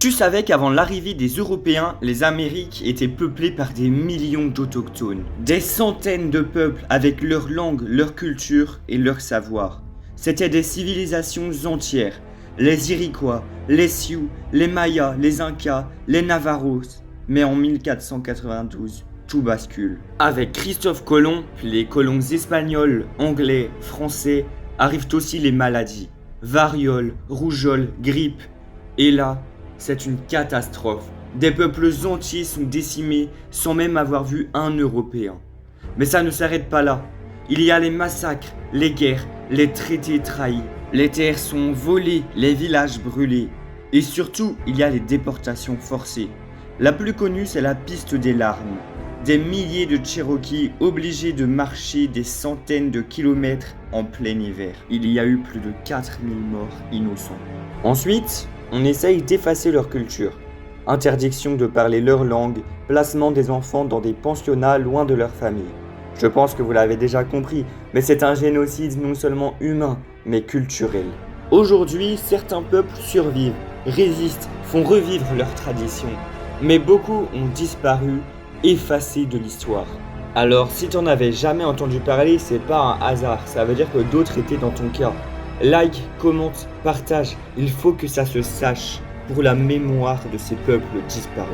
Tu savais qu'avant l'arrivée des Européens, les Amériques étaient peuplées par des millions d'autochtones. Des centaines de peuples avec leur langue, leur culture et leur savoir. C'étaient des civilisations entières. Les Iroquois, les Sioux, les Mayas, les Incas, les Navarros. Mais en 1492, tout bascule. Avec Christophe Colomb, les colons espagnols, anglais, français, arrivent aussi les maladies. Variole, rougeole, grippe. Et là, c'est une catastrophe. Des peuples entiers sont décimés sans même avoir vu un Européen. Mais ça ne s'arrête pas là. Il y a les massacres, les guerres, les traités trahis. Les terres sont volées, les villages brûlés. Et surtout, il y a les déportations forcées. La plus connue, c'est la piste des larmes. Des milliers de Cherokees obligés de marcher des centaines de kilomètres en plein hiver. Il y a eu plus de 4000 morts innocents. Ensuite, on essaye d'effacer leur culture. Interdiction de parler leur langue, placement des enfants dans des pensionnats loin de leur famille. Je pense que vous l'avez déjà compris, mais c'est un génocide non seulement humain, mais culturel. Aujourd'hui, certains peuples survivent, résistent, font revivre leurs traditions. Mais beaucoup ont disparu, effacés de l'histoire. Alors, si t'en avais jamais entendu parler, c'est pas un hasard, ça veut dire que d'autres étaient dans ton cas. Like, commente, partage, il faut que ça se sache pour la mémoire de ces peuples disparus.